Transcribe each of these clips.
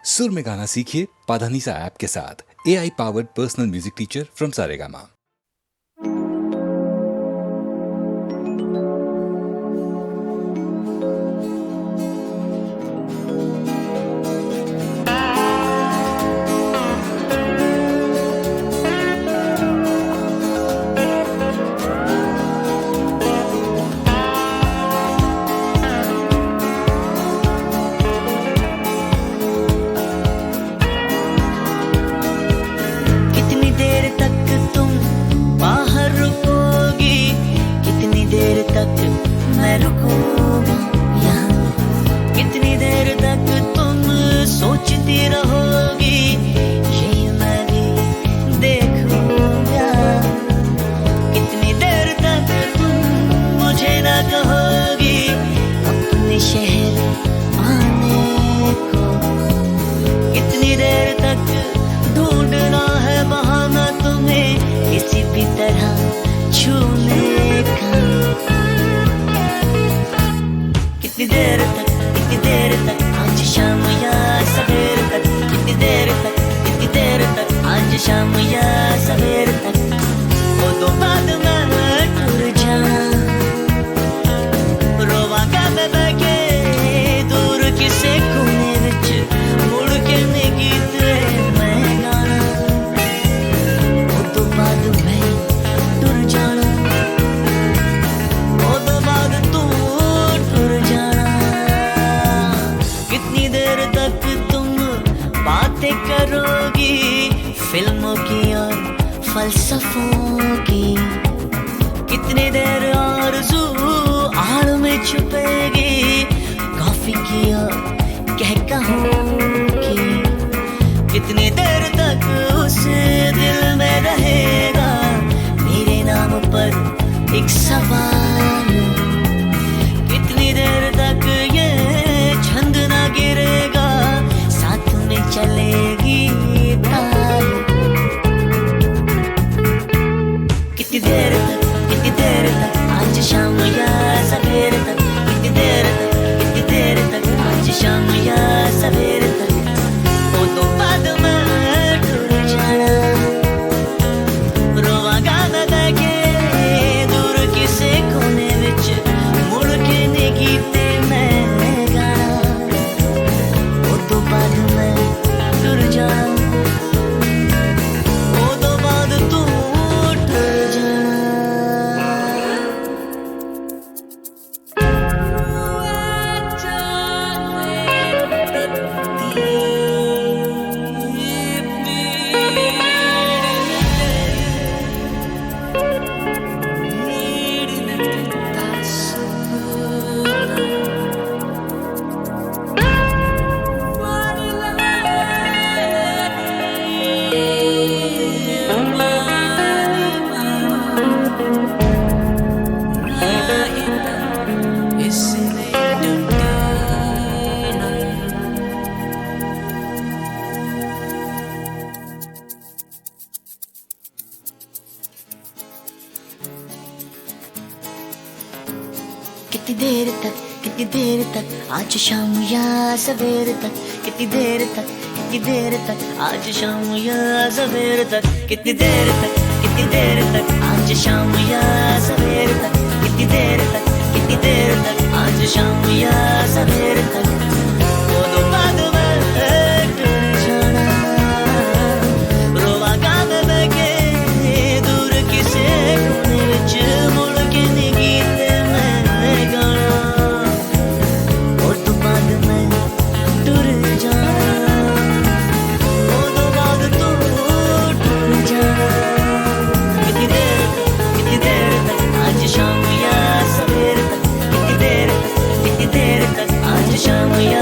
सुर में गाना सीखिए पाधानीसा ऐप के साथ। AI powered personal music teacher from Saregama. मैं रुकूंगा यहाँ, कितनी देर तक तुम सोचती रहोगी, ये मैं भी देखूंगा। कितनी देर तक तुम मुझे ना कहोगी अपने शहर आने को। कितनी देर तक ढूंढना है बहाना तुम्हें किसी भी तरह छूने का। कितनी देर तक आज शाम या सवेर तक, कितनी देर तक आज शाम या सवेर तक। वो तो बाद में टूर जाना, रोवांगा मैं बैठे दूर किसे कोने विच, मुड़ के ने गीत मैं गाना। वो तो बाद में टूर जाना, वो तो बाद तू टूर जाना। कितनी देर तक तुम बातें करोगी फिल्मों की और फलसफों की। कितनी देर आरज़ू आड़ में छुपेगी कॉफी की और कहकहों की। कितनी देर तक उस दिल में रहेगा मेरे नाम पर एक सवाल। कितनी देर तक ये छंद ना गिरेगा साथ में चलेगी ताल। कितनी देर तक आज शाम या सवेर तक, कितनी देर तक आज शाम या सवेर तक। वो तो बाद में टूर जाना, रोवांगा मैं बैठे दूर किसे कोने विच, मुड़ के ने गीते मैं गाना। वो तो बाद में टूर जाना, वो तो बाद तू टूर जाना। कितनी देर तक आज शाम या सवेर तक, कितनी देर तक आज शाम या सवेर तक। कितनी देर तक आज शाम या सवेर तक, कितनी देर तक आज शाम या सवेर तक। वो तो बाद में टूर जाना, रोवांगा मैं बैठे दूर किसे कोने विच, मुड़ के ने गीत मैं गाना। वो तो बाद में टूर जाना, वो तो बाद तू टूर जाना। कितनी देर तक आज शाम या सवेर तक, कितनी देर तक आज शाम या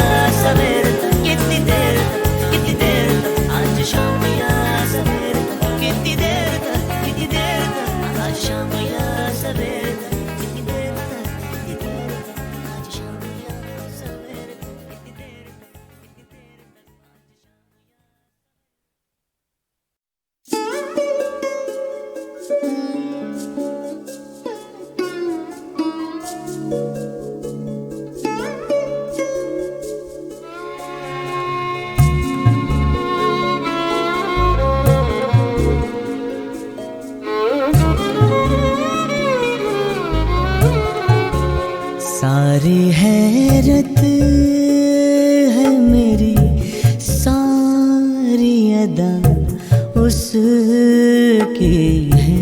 उसकी है।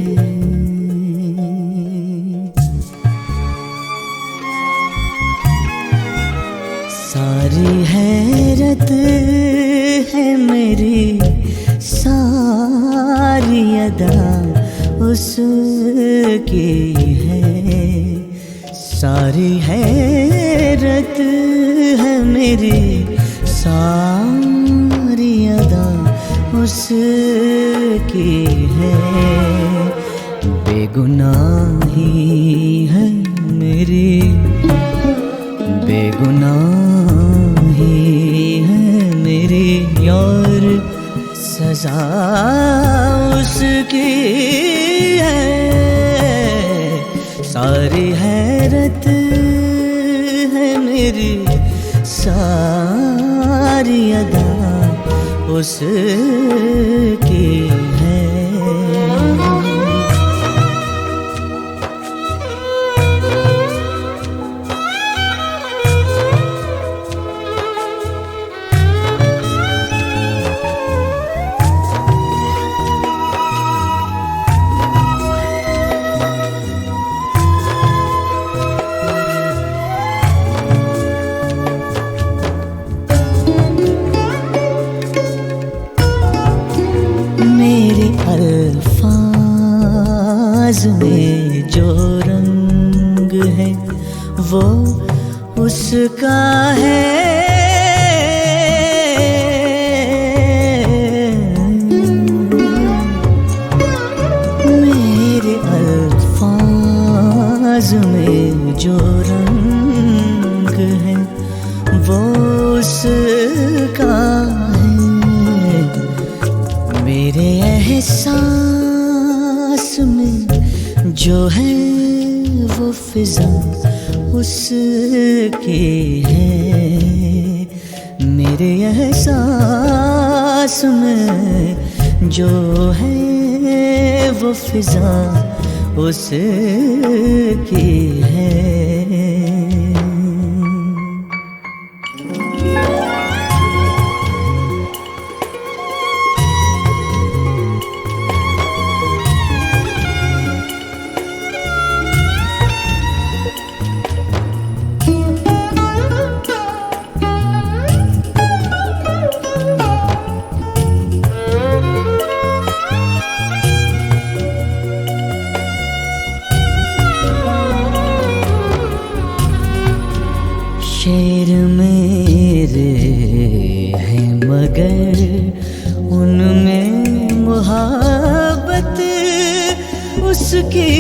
सारी हैरत है मेरी, सारी अदा उसकी है। सारी हैरत है मेरी, सारी अदा उसकी है। बेगुनाही है मेरी, बेगुनाही है मेरी, और सजा उसकी है। सारी हैरत है मेरी, सारी अदा उसकी है। अल्फाज में जो रंग है वो उसका है। मेरे अल्फाज में जो रंग है वो उसका है। मेरे एहसास में जो है वो फिजा उसकी है। मेरे एहसास में जो है वो फिजा उसकी है। शेर मेरे हैं मगर उनमें मुहब्बत उसकी।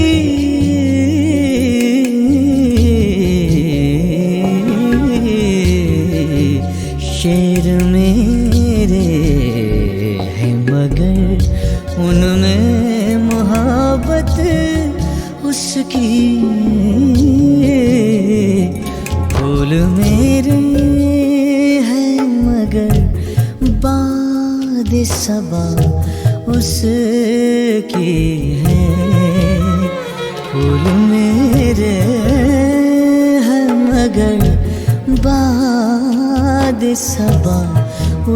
शेर मेरे हैं मगर उनमें मुहब्बत उसकी। फूल मेरे हैं मगर बाद सबा उसकी है। फूल मेरे हैं मगर बाद सबा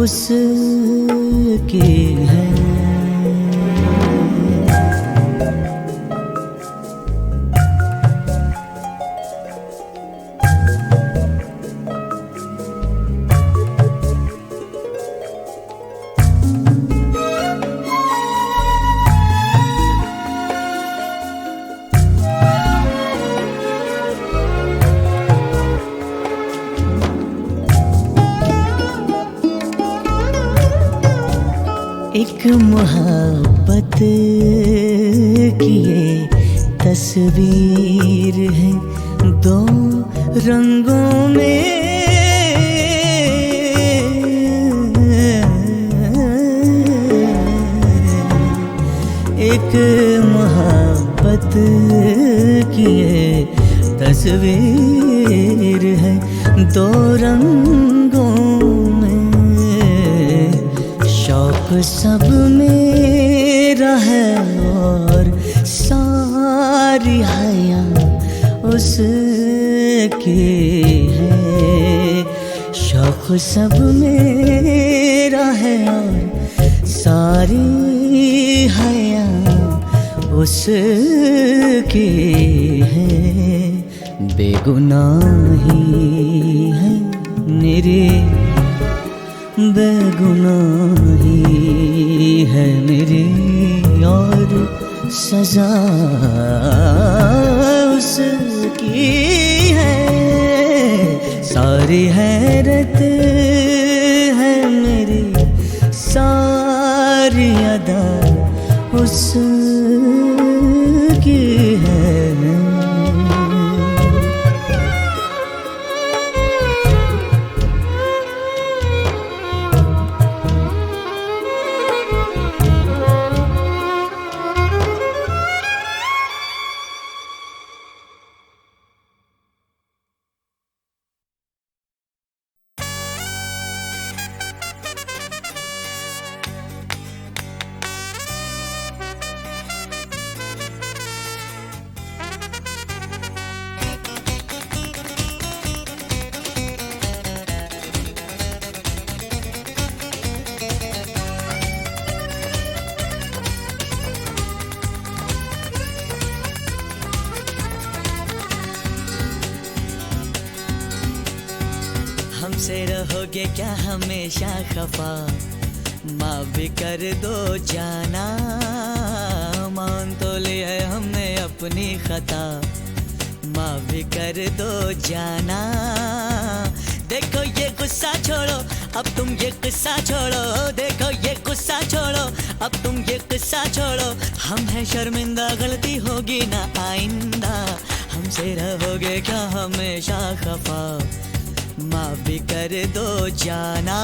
उसकी है। एक मोहब्बत की ये तस्वीर है दो रंगों में। एक मोहब्बत की ये तस्वीर है दो रंगों में। शौक सब मेरा है और सारी हया उसकी है। शौक सब मेरा है और सारी उसकी है, बेगुनाही है मेरी, बेगुनाही है मेरी, और सजा उसकी है। सारी हैरत है मेरी, सारी अदा उसकी है। हमसे रहोगे क्या हमेशा खफा, माफ भी कर दो जाना, मान तो लिया है हमने अपनी खता, माफ भी कर दो जाना। देखो ये गुस्सा छोड़ो, अब तुम ये गुस्सा छोड़ो, देखो ये गुस्सा छोड़ो, अब तुम ये गुस्सा छोड़ो। हम हैं शर्मिंदा, गलती होगी ना आइंदा, हमसे रहोगे क्या हमेशा खफा, माफ भी कर दो जाना।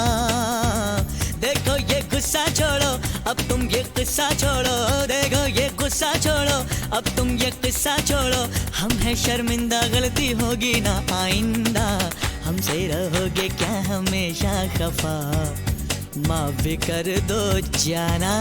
देखो ये गुस्सा छोड़ो, अब तुम ये गुस्सा छोड़ो, देखो ये गुस्सा छोड़ो, अब तुम ये गुस्सा छोड़ो। हम हैं शर्मिंदा, गलती होगी ना आइंदा, हमसे रहोगे क्या हमेशा खफा, माफ भी कर दो जाना।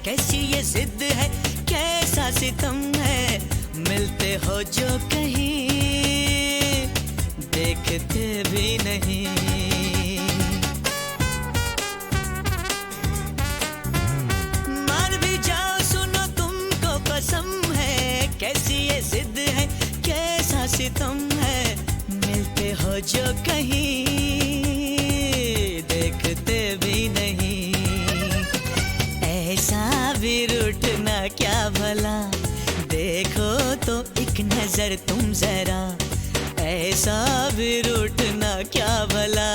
कैसी ये जिद है, कैसा सितम है, मिलते हो जो कहीं देखते भी नहीं। मान भी जाओ, सुनो तुमको कसम है, कैसी ये जिद है, कैसा सितम है, मिलते हो जो कहीं देखते भी नहीं। ऐसा भी रूठना क्या भला, देखो तो एक नजर तुम जरा, ऐसा भी रूठना क्या भला,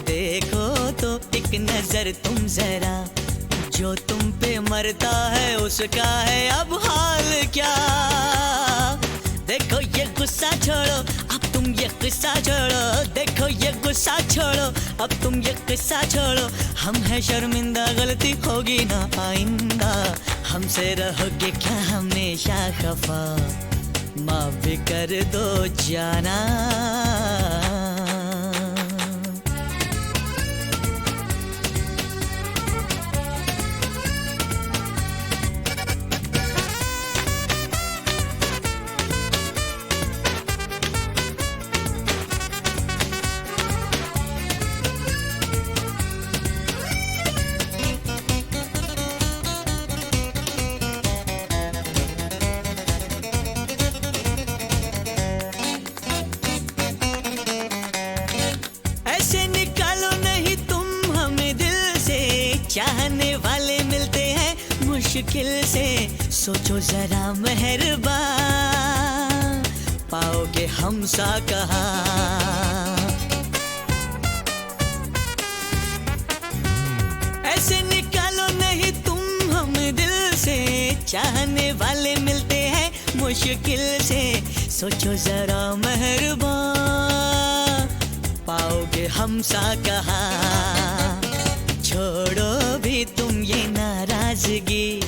देखो तो एक नजर तुम जरा। जो तुम पे मरता है उसका है अब हाल क्या। देखो ये गुस्सा छोड़ो, अब तुम ये गुस्सा छोड़ो, देखो ये गुस्सा छोड़ो, अब तुम ये गुस्सा छोड़ो। हम हैं शर्मिंदा, गलती होगी ना आइंदा, हमसे रहोगे क्या हमेशा खफा, माफ भी कर दो जाना। चाहने वाले मिलते हैं मुश्किल से, सोचो जरा मेहरबान, पाओगे हम सा कहा। ऐसे निकालो नहीं तुम हम दिल से, चाहने वाले मिलते हैं मुश्किल से, सोचो जरा मेहरबान, पाओगे हम सा कहा। छोड़ो भी तुम ये नाराजगी,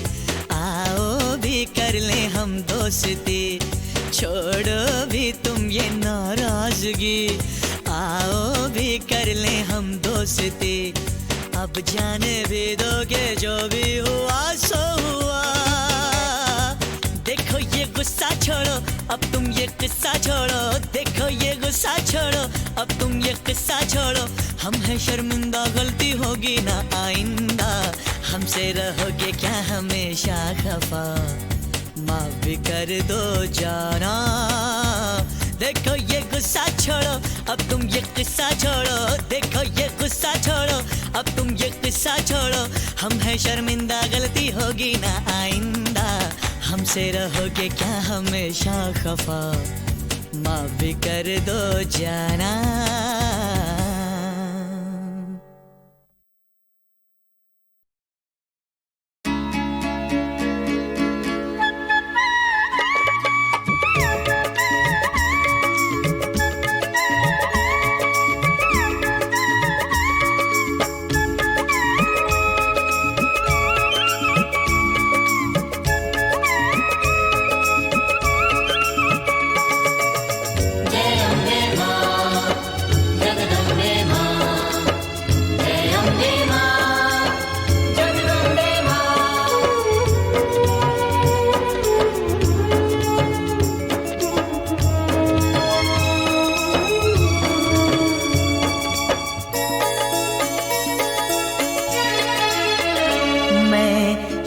आओ भी कर ले हम दोस्ती, छोड़ो भी तुम ये नाराजगी, आओ भी कर ले हम दोस्ती। अब जाने भी दोगे जो भी हुआ सो हुआ। देखो ये गुस्सा छोड़ो, अब तुम ये किस्सा छोड़ो। देखो ये गुस्सा छोड़ो, अब तुम ये किस्सा छोड़ो। हम है शर्मिंदा, गलती होगी ना आइंदा। हमसे रहोगे क्या हमेशा खफा, माफ भी कर दो जाना। देखो ये गुस्सा छोड़ो, अब तुम ये किस्सा छोड़ो। देखो ये गुस्सा छोड़ो, अब तुम ये किस्सा छोड़ो। हम है शर्मिंदा, गलती होगी ना आइंदा। हमसे रहोगे क्या हमेशा खफा, माफ भी कर दो जाना।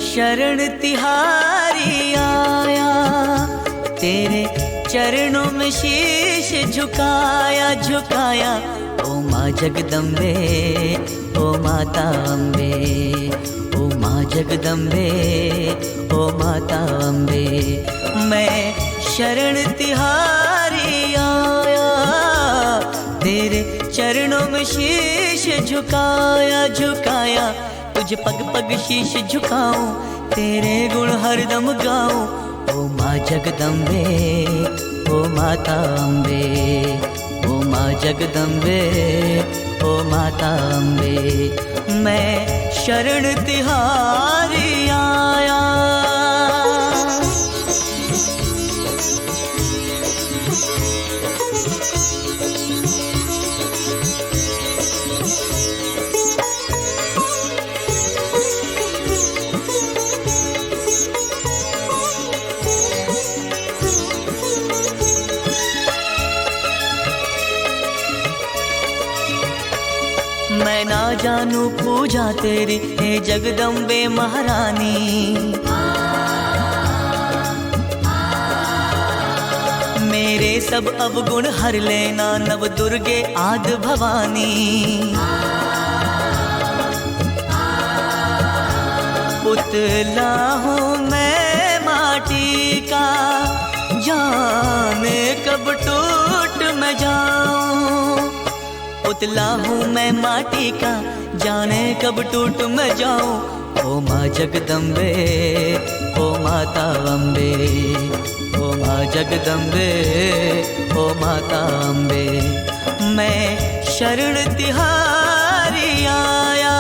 शरण तिहारी आया, तेरे चरणों में शीश झुकाया झुकाया। ओ माँ जगदम्बे, ओ माता अम्बे, ओ माँ जगदम्बे, ओ माता अम्बे। मैं शरण तिहारी आया, तेरे चरणों में शीश झुकाया झुकाया। तुझे पग पग शीश झुकाऊं, तेरे गुण हरदम गाऊं। ओ माँ जगदम्बे, ओ माता अम्बे, ओ माँ जगदम्बे, ओ माता अम्बे। मैं शरण तिहारी आया। मैं ना जानू पूजा तेरी, हे जगदम्बे महारानी। मेरे सब अवगुण हर लेना, नव दुर्गे आद भवानी। पुतला हूँ मैं माटी का, जाने कब टूट मैं जाऊं। पुतला हूँ मैं माटी का, जाने कब टूट मैं जाऊं। ओ माँ जगदम्बे, ओ माता अम्बे, ओ माँ जगदम्बे, ओ माता अम्बे। मैं शरण तिहारी आया।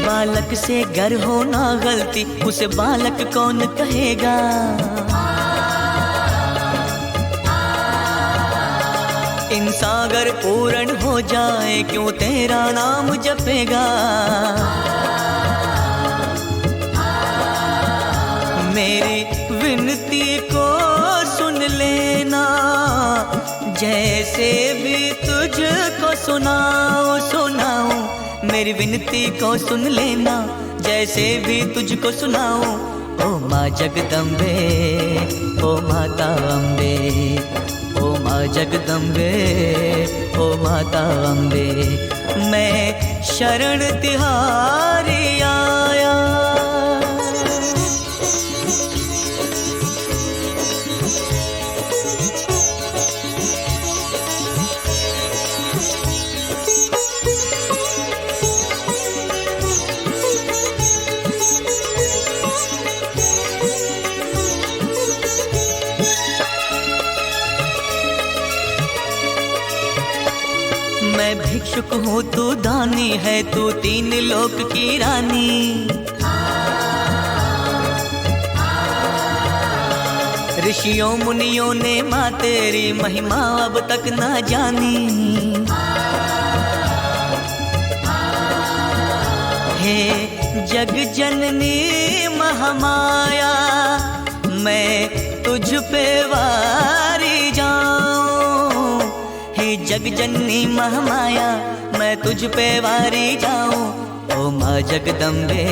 बालक से गर हो ना गलती, उसे बालक कौन कहेगा। इंसान अगर पूर्ण हो जाए, क्यों तेरा नाम जपेगा। मेरी विनती को सुन लेना, जैसे भी तुझको सुनाऊं सुनाऊं। मेरी विनती को सुन लेना, जैसे भी तुझको सुनाऊं। ओ माँ जगदम्बे, ओ माता अम्बे, ओ माँ माँ जगदम्बे, ओ माता अम्बे, मैं शरण तिहारी आया। मैं भिक्षुक हूँ, तू दानी है, तू तीन लोक की रानी। ऋषियों मुनियों ने माँ तेरी महिमा अब तक ना जानी। हे जग जननी महामाया, मैं तुझ पे वारी जाऊं। हे जग जननी महामाया, मैं तुझ पे वारी जाऊं। ओ माँ जगदम्बे,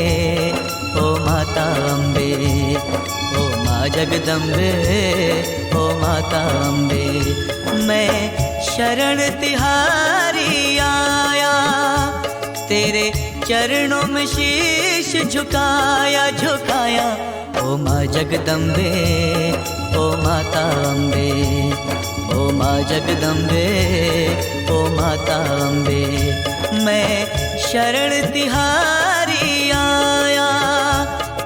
ओ माता अम्बे, ओ माँ जगदम्बे, ओ माता अम्बे, मैं शरण तिहारी आया। तेरे चरणों में शीश झुकाया झुकाया। ओ माँ जगदम्बे, ओ माता अम्बे, ओ माँ जगदम्बे, ओ माता अम्बे, मैं शरण तिहारी आया।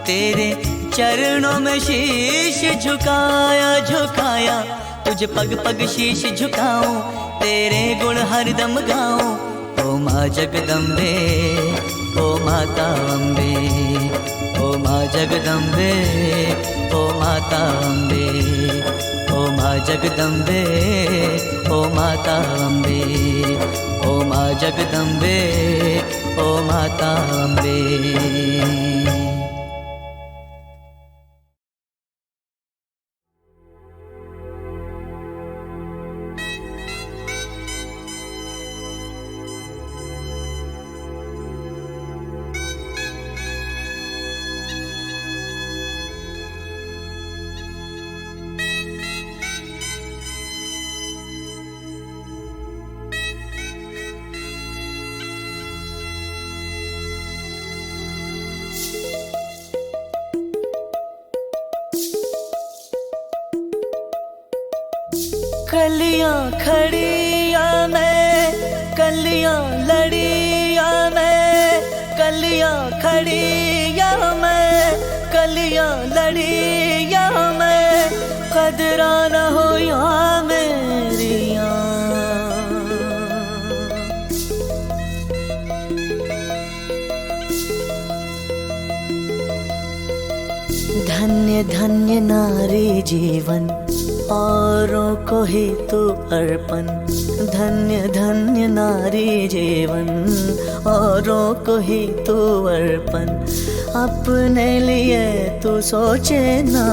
तेरे चरणों में शीश झुकाया झुकाया। तुझे पग पग शीश झुकाऊं, तेरे गुण हरदम गाऊं। ओ माँ जगदम्बे, ओ माता अम्बे, ओ माँ जगदम्बे, ओ माता अम्बे, ओ माँ जगदम्बे, ओ माता अम्बे, ओ माँ जगदम्बे, ओ माता अम्बे। कलियां खड़ी या मैं, कलियां लड़ी या मैं, कलियां खड़ी या मैं, कलियां लड़ी या मैं, कदरा न हो या मेरियां। धन्य धन्य नारी जीवन, औरों को ही तू अर्पण। धन्य धन्य नारी जीवन, औरों को ही तू अर्पण। अपने लिए तू सोचे ना।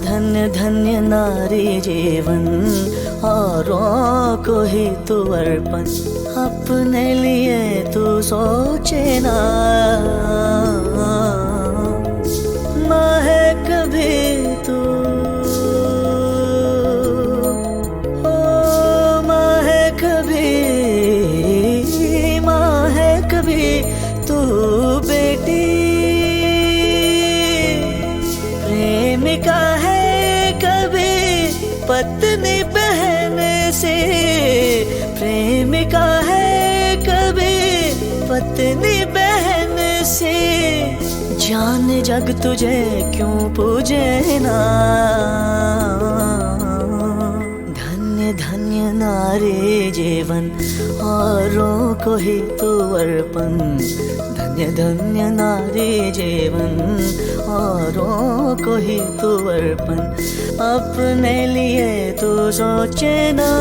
धन्य धन्य नारी जीवन, औरों को ही तू अर्पण। अपने लिए तू सोचे ना। माँ है कभी तू, ओ माँ है कभी, माँ है कभी तू बेटी। प्रेमिका है कभी पत्नी बहन से, प्रेमिका है कभी पत्नी बहन से। जान जग तुझे क्यों पूजे ना। धन्य धन्य नारी जीवन, औरों को ही तू अर्पण। धन्य धन्य नारी जीवन, औरों को ही तू अर्पण। अपने लिए तू सोचे ना।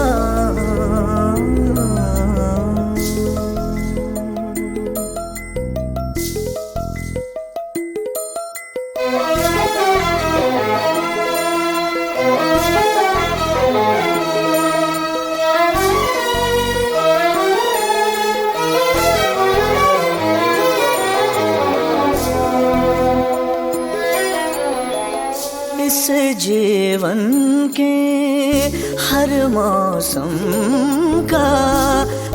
इस जीवन के हर मौसम का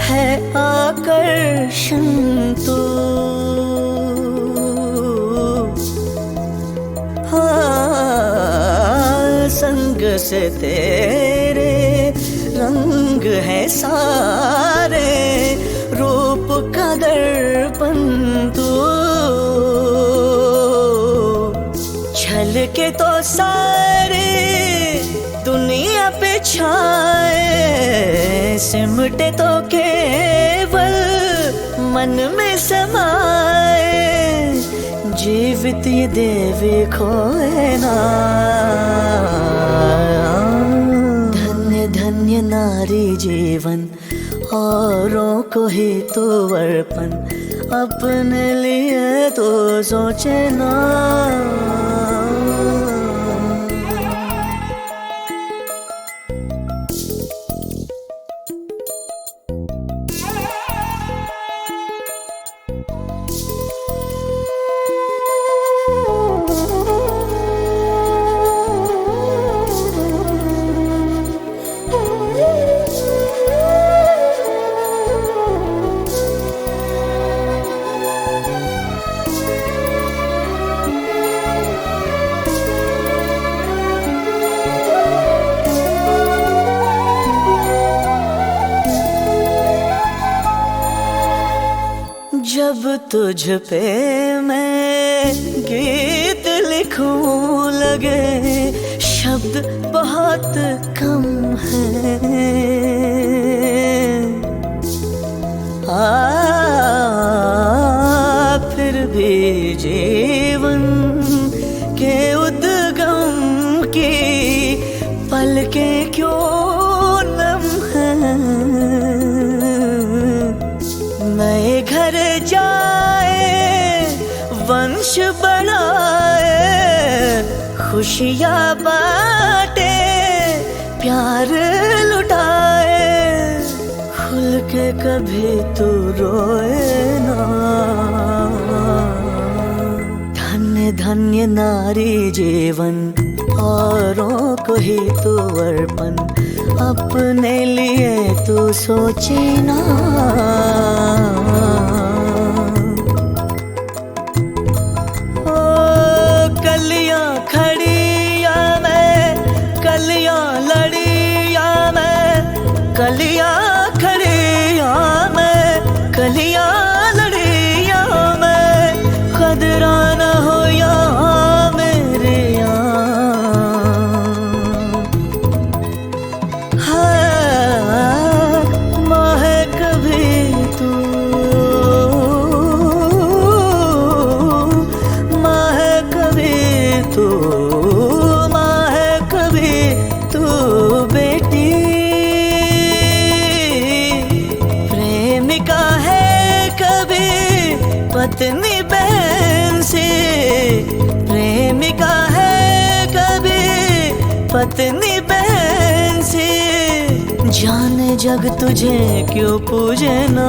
है आकर्षण तो। हाँ, संग से तेरे रंग है सारे, रूप का दर्पण तू। छल के तो सारे दुनिया पे छाए, सिमटे तो केवल मन में समाए। जीवित ये देवी खोए ना, धन्य धन्य नारी जीवन, औरों को ही तो अर्पण, अपने लिए तो सोचे ना। जब तुझ पे मैं गीत लिखूं लगे, शब्द बहुत कम हैं। फिर भी जीवन के उद्गम की पलकें क्यों नम हैं। नए घर जाए, वंश बढ़ाए, खुशियाँ बांटे, प्यार लुटाए। खुल के कभी तू रोए ना, धन्य धन्य नारी जीवन, औरों को ही तू अर्पण, अपने लिए तू सोचे ना। ओ कलियां खड़ी या मैं, कलियां लड़ी या मैं, कलियां खड़ी या मैं, कलियां लड़ी या मैं, कदरा न हो या मेरे पत्नी बहन से। प्रेमिका है कभी पत्नी बहन से, जाने जग तुझे क्यों पूजे ना।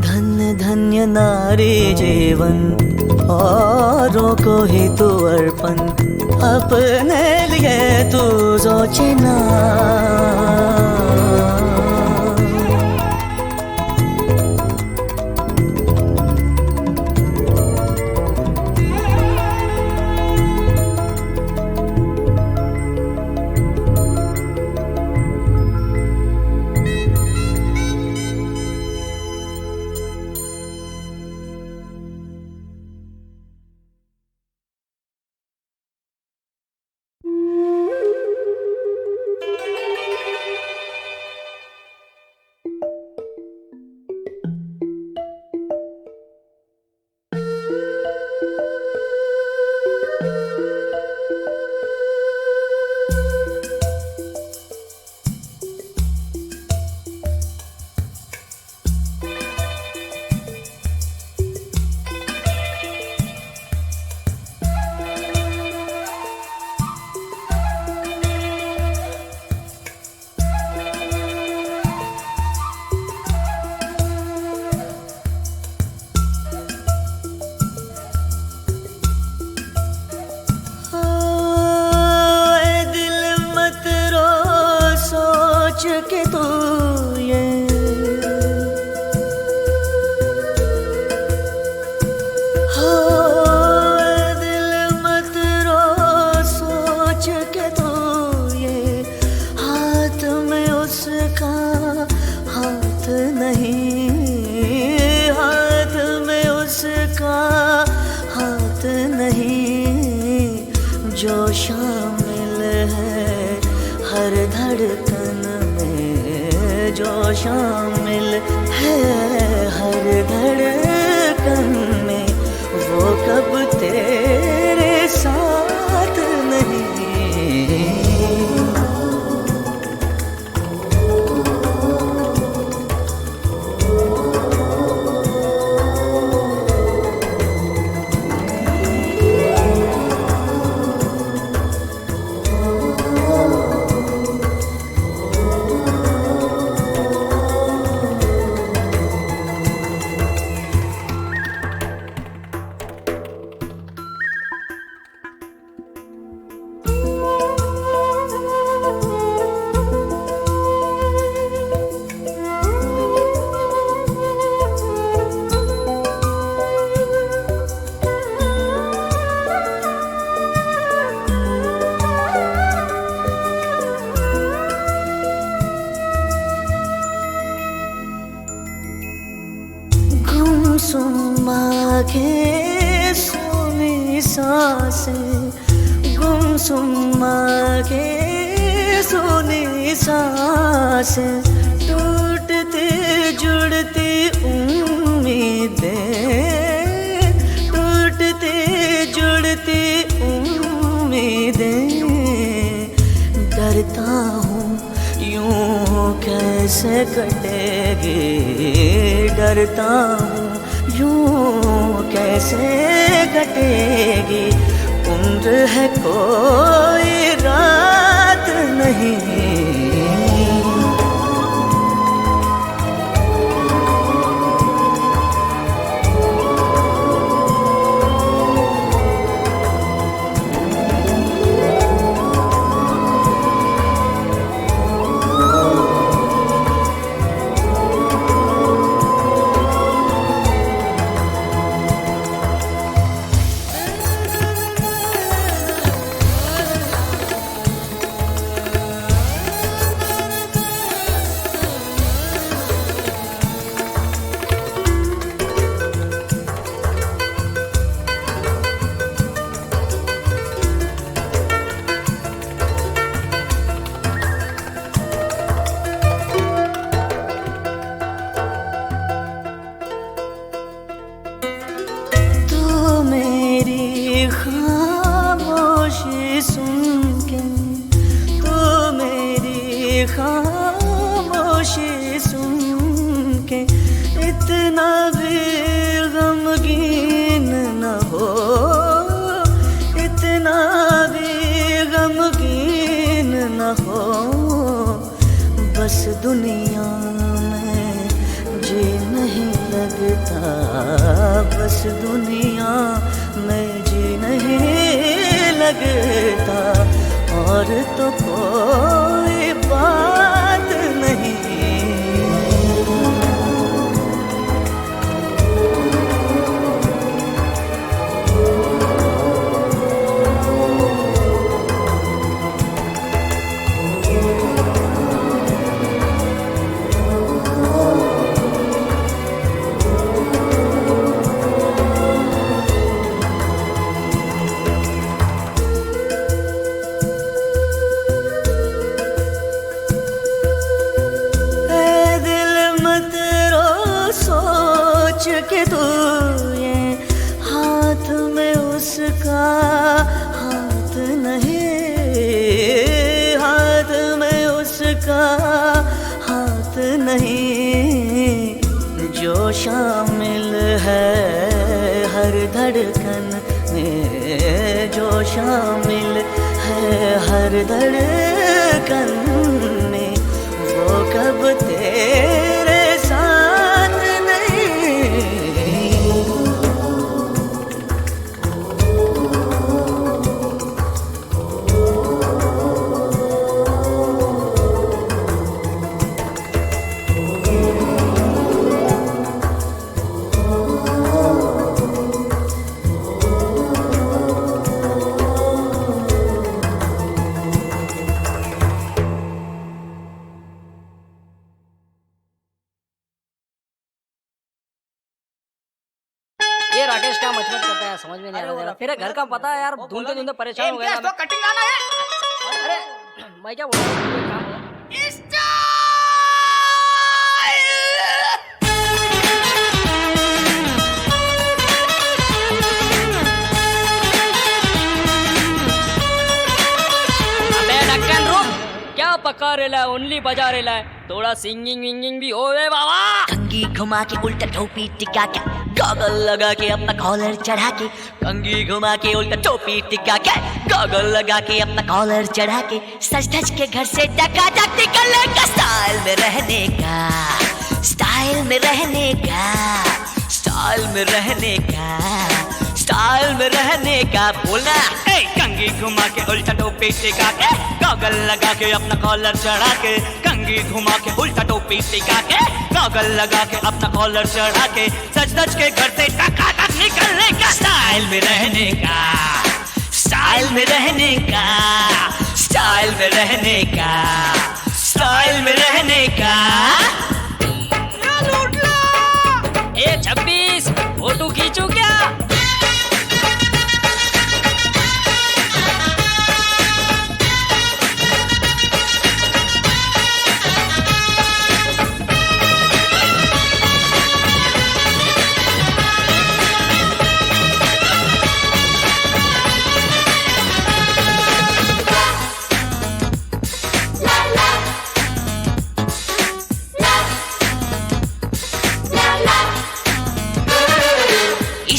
धन्य धन्य नारी जीवन, औरों को ही तू अर्पण, अपने लिए तू सोचे ना। जो शामिल है हर धड़कन में, जो शामिल है हर धड़कन में, वो कब तेरे साथ नहीं। गुमसुम आँखें सोनी सांसें, गुमसुम आँखें सोनी सांसें, टूटती जुड़ती उम्मीदें, टूटती जुड़ती उम्मीदें। डरता हूँ यूं कैसे कटेगी, डरता हूँ यूं कैसे कटेगी। उम्र है कोई रात नहीं। खामोशी सुन के, तो मेरी खामोशी सुन के इतना भी गमगीन न हो, इतना भी गमगीन न हो। बस दुनिया में जी नहीं लगता, बस दुनिया में जी नहीं लगता। और तो कोई बात नहीं। के तू ये हाथ में उसका हाथ नहीं, हाथ में उसका हाथ नहीं। जो शामिल है हर धड़कन में, जो शामिल है हर धड़कन में, वो कब तेरे समझ में नहीं आ रहा तेरे घर का पता है यार, ढूंढते ढूंढते परेशान हो गया तो कटिंग आना है। अरे मैं क्या बोल रहा हूँ, ये काम है। अबे ढक्कन रुक, क्या पका रेला है, ओनली बजा रेला है, थोड़ा सिंगिंग विंगिंग भी होवे बाबा। कंघी घुमा के उल्टा टोपी टिका के, गॉगल लगा के अपना कॉलर चढ़ा के, कंघी घुमा के उल्टा टोपी टिका के, गॉगल लगा के अपना कॉलर चढ़ा के, सज धज के घर से टकाटक निकलने का, स्टाइल में रहने का, स्टाइल में रहने का, स्टाइल में रहने का, स्टाइल में रहने का, बोलना। कंघी घुमा के उल्टा टोपी टिका के, गॉगल लगा के अपना कॉलर चढ़ा के, कंघी घुमा के उल्टा टोपी टिका के, गॉगल लगा के अपना कॉलर चढ़ा के, सच धज के घर से टकाटक निकलने का, स्टाइल में रहने का, स्टाइल में रहने का, स्टाइल में रहने का, स्टाइल में रहने का। ए 26 फोटो खींचू क्या?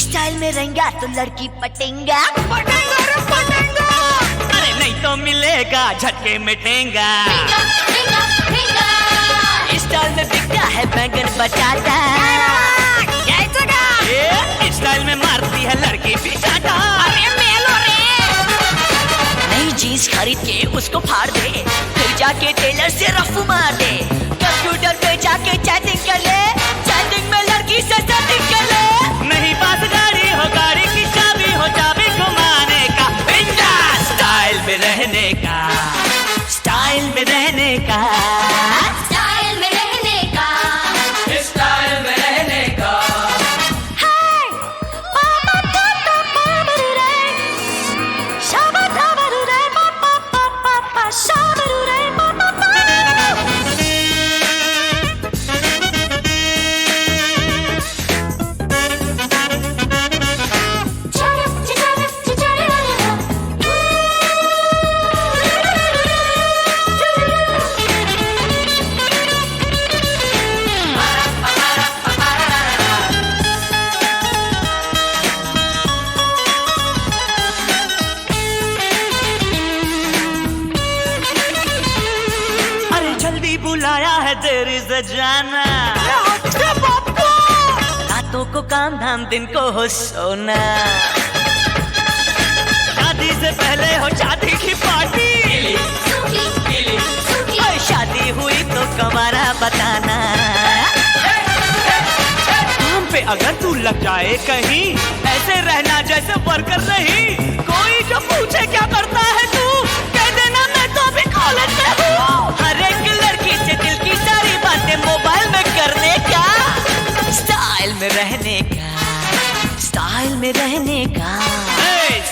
स्टाइल में रहेंगा तो लड़की पटेंगा, पटेंगा रे पटेंगा, अरे नहीं तो मिलेगा झटके में ठेंगा। स्टाइल में बिकता है बैंगन बटाटा, ये स्टाइल में मारती है लड़की पिचाटा। अरे मेलो रे, नई जीन्स खरीद के उसको फाड़ दे, फिर जाके टेलर से रफू मार दे, कंप्यूटर पे जाके चैटिंग कर ले, चैटिंग में लड़की से सेटिंग कर ले। नहीं पास गाड़ी हो, गाड़ी की चाबी हो, चाबी घुमाने का, बिंदा स्टाइल में रहने का, स्टाइल में रहने का, स्टाइल में रहने का, स्टाइल में रहने का। हाय पापा पापा पाबरू रे, शाबा दाबरू रे, पापा पापा पापा शाबरू रे, पापा पापा। अरे जल्दी बुलाया है देरी से जाना, रातों को काम धाम दिन को हो सोना, शादी से पहले हो शादी की पार्टी, और शादी हुई तो कमारा बताना। काम पे अगर तू लग जाए कहीं, ऐसे रहना जैसे वर्कर नहीं, कोई जो पूछे क्या करता है तू, कह देना मैं तो अभी कॉलेज में हूँ। हर एक लड़की से दिल की सारी बातें मोबाइल में करने का, स्टाइल में रहने का, स्टाइल में रहने का,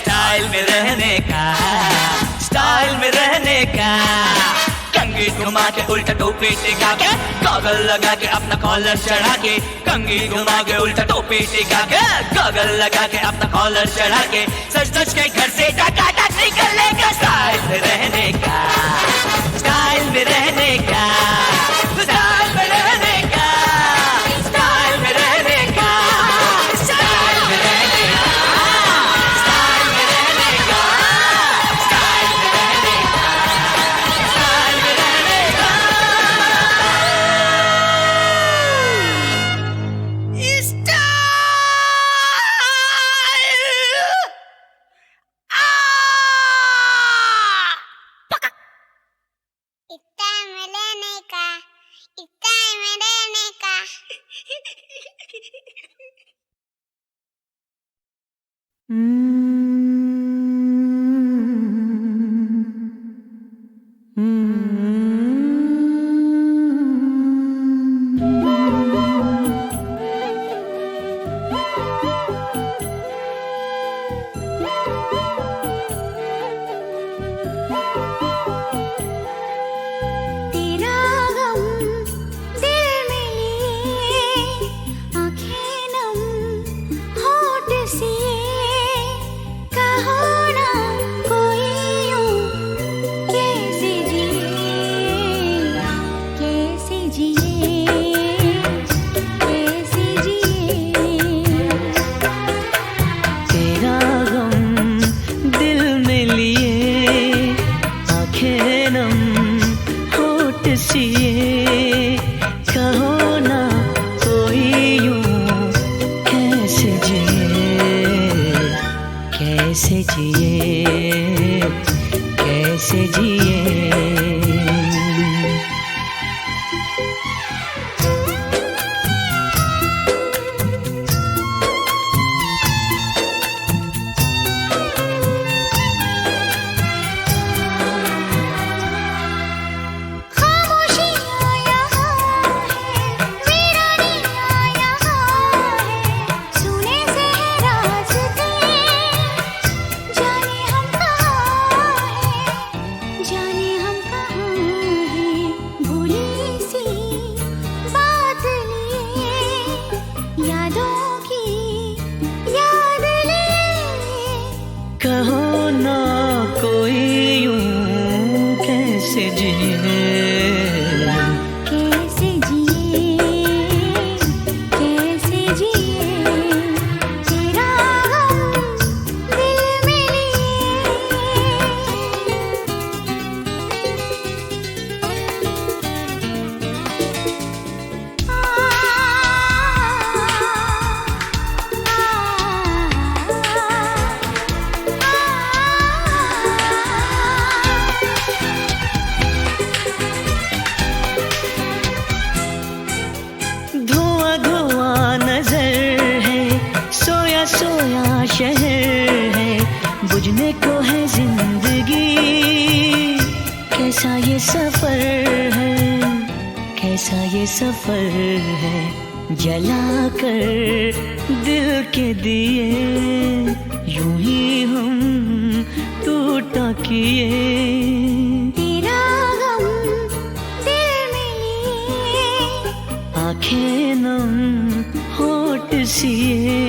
स्टाइल में रहने का, स्टाइल में रहने का। कंघी घुमा के उल्टा टोपी टिका के, गॉगल लगा के अपना कॉलर चढ़ा के, कंघी घुमा के उल्टा टोपी टिका के, गॉगल लगा के अपना कॉलर चढ़ा के, सच सच के घर से टकाटक निकलने का, स्टाइल में रहने का, स्टाइल में रहने का, स्टाइल में रहने का, स्टाइल में रहने का, स्टाइल में रहने का, स्टाइल में रहने का, स्टाइल में रहने का, स्टाइल में रहने का। जिए, कैसे जिए। कहो ना कोई यूं कैसे जिए, कैसे जिए, कैसे जिए, तेरा गम दिल में धुआं धुआं नजर है, सोया सोया शहर है, बुझने को है जिंदगी। कैसा ये सफर है, कैसा ये सफर है, जला कर दिल के दिए, यूं ही हम टूटा किए। तेरा गम दिल में लिए, आंखें नम होठ सिए,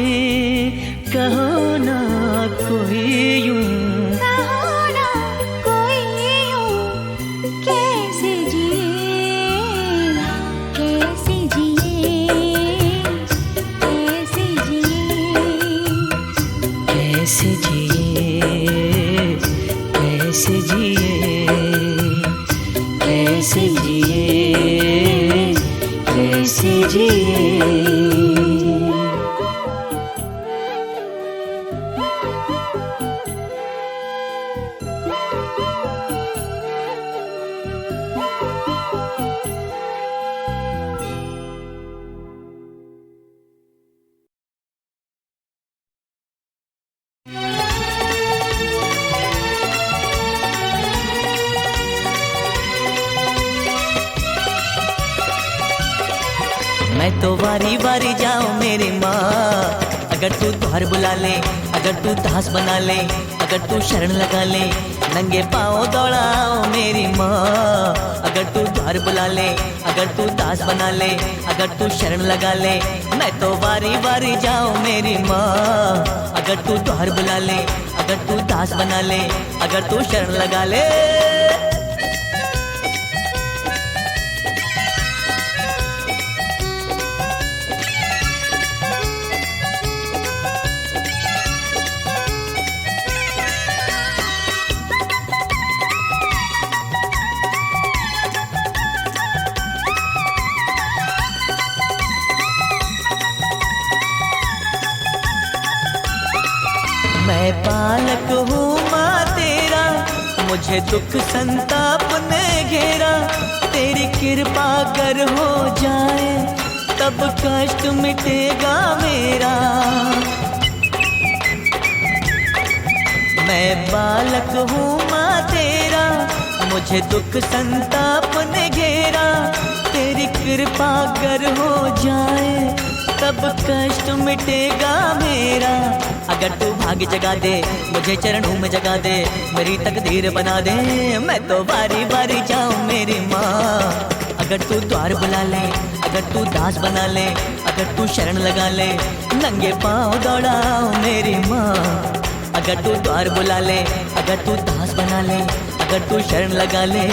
कहो ना कोई यूं, कहो ना कोई यूं कैसे जिए, कैसे जिए, कैसे जिए, कैसे जिए, कैसे जिए, कैसे जिए, कैसे जिए। मैं तो वारी वारी जाऊं मेरी माँ, अगर तू द्वार बुला ले, अगर तू दास बना ले, अगर तू शरण लगा ले, नंगे पाँव दौड़ाओ मेरी माँ। अगर तू द्वार बुला ले, अगर तू दास बना ले, अगर तू शरण लगा ले, मैं तो वारी वारी जाऊं मेरी माँ। अगर तू द्वार बुला ले, अगर तू दास बना ले, अगर तू शरण लगा ले। मैं बालक हूँ माँ तेरा, मुझे दुख संताप ने घेरा, तेरी कृपा कर हो जाए तब कष्ट मिटेगा मेरा। मैं बालक हूँ माँ तेरा, मुझे दुख संताप ने घेरा, तेरी कृपा कर हो जाए तब कष्ट मिटेगा मेरा। अगर तू भाग्य जगा दे, मुझे चरणों में जगा दे, मेरी तकदीर बना दे, मैं तो बारी बारी जाऊं मेरी माँ। अगर तू द्वार बुला ले, अगर तू दास बना ले, अगर तू शरण लगा ले, नंगे पाँव दौड़ाओ मेरी माँ। अगर तू द्वार बुला ले, अगर तू दास बना ले, अगर तू शरण लगा ले।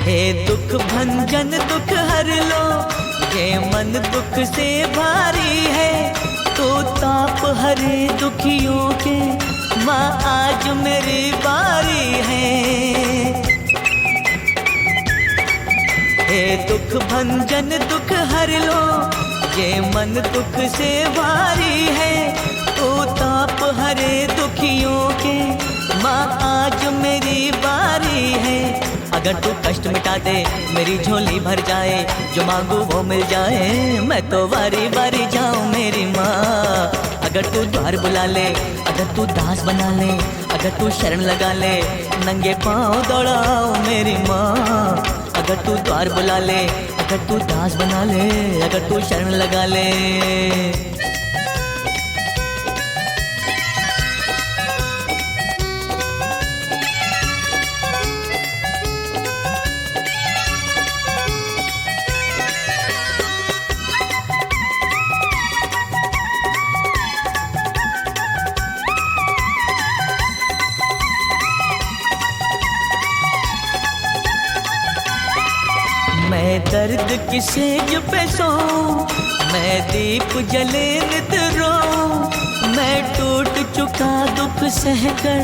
हे दुख भंजन दुख हर लो, ये मन दुख से भारी है। तो ताप हरे दुखियों के, माँ आज मेरी बारी है। हे दुख भंजन दुख हर लो, ये मन दुख से भारी है। तो ताप हरे दुखियों के, माँ आज मेरी बारी है। अगर तू कष्ट मिटा दे, मेरी झोली भर जाए, जो मांगू वो मिल जाए, मैं तो बारी बारी जाऊं मेरी माँ। अगर तू द्वार बुला ले, अगर तू दास बना ले, अगर तू शरण लगा ले, नंगे पाँव दौड़ाओ मेरी माँ। अगर तू द्वार बुला ले, अगर तू दास बना ले, अगर तू शरण लगा ले। मैं दर्द की सेज पे सोऊं, मैं दीप जले नित रोऊं। मैं टूट चुका दुख सहकर,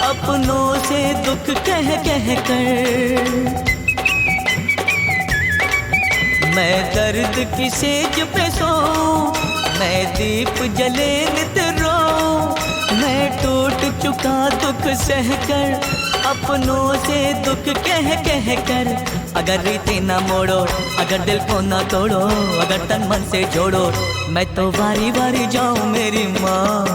अपनों से दुख कह कह कर। मैं दर्द की सेज पे सोऊं, मैं दीप जले नित रोऊं। मैं टूट चुका दुख सहकर, अपनों से दुख कह कह कर। अगर रीति ना मोड़ो, अगर दिल को ना तोड़ो, अगर तन मन से जोड़ो, मैं तो बारी बारी जाऊं मेरी माँ।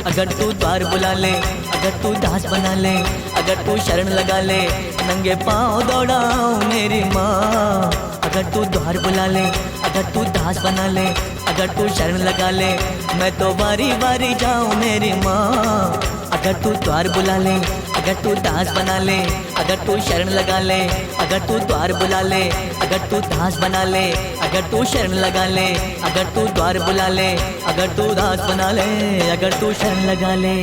अगर तू द्वार बुला ले, अगर तू दास बना ले, अगर तू शरण लगा ले, नंगे पाँव दौड़ाओ मेरी माँ। अगर तू द्वार बुला ले, अगर तू दास बना ले, अगर तू शरण लगा ले, मैं तो बारी बारी जाऊं मेरी माँ। अगर तू द्वार बुला ले, अगर तू दास बना ले, अगर तू शरण लगा ले, अगर तू द्वार बुला ले, अगर तू दास बना ले, अगर तू शरण लगा ले, अगर तू द्वार बुला ले, अगर तू दास बना ले, अगर तू शरण लगा ले।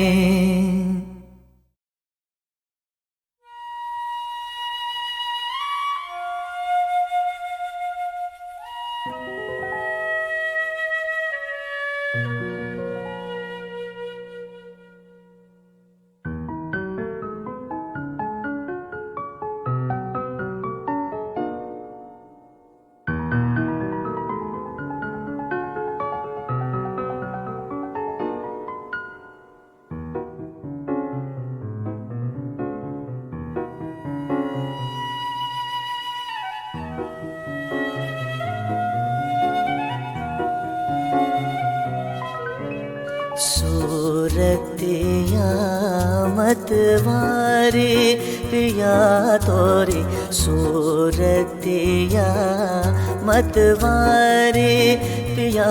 सूरतिया मतवारे पिया तोरे, सूरतिया मतवारे पिया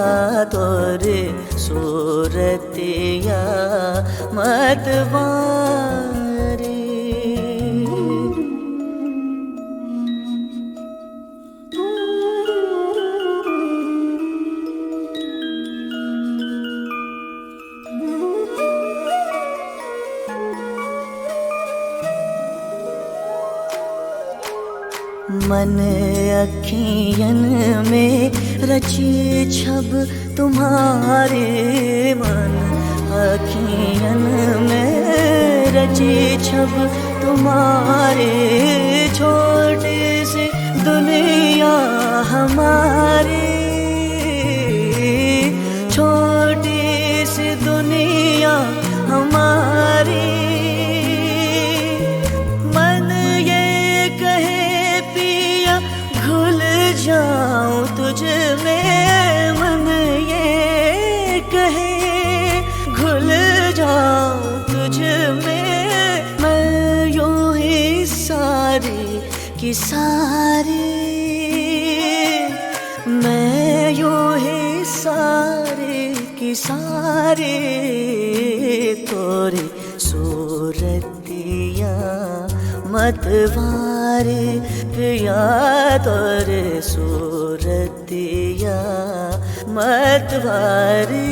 तोरे, सूरतिया मतवारे। मन अखियन में रची छब तुम्हारे, मन अखियन में रची छब तुम्हारे। छोटी सी दुनिया हमारी, छोटी सी दुनिया हमारी। जाऊं तुझ में, मन ये कहे घुल जाऊं तुझ में। मैं यूं ही सारी की सारी, मैं यूं ही सारी की सारी। तोरी सूरतिया मतवारे पिया तोरे, सूरतिया मतवारे।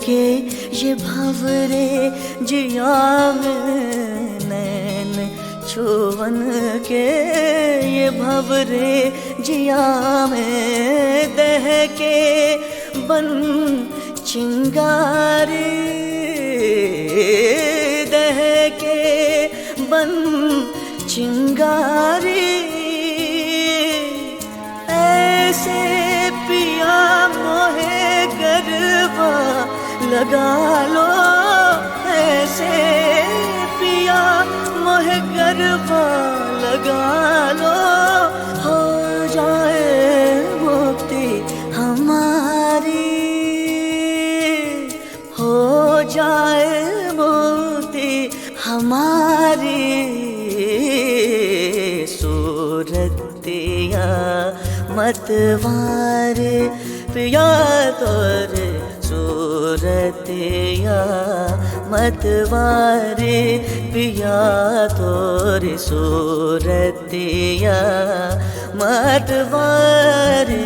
के ये भंवरे जिया में नैन छुवन के ये भंवरे जिया में दह के बन चिंगारी दह के बन चिंगारी ऐसे पिया मोहे गरबा लगा लो ऐसे पिया मोहे गरबा लगा लो हो जाए मुक्ति हमारी हो जाए मुक्ति हमारी सूरत तेया मतवारे पिया तोरे सूरतिया मतवारे पिया तोरे सूरतिया मतवारे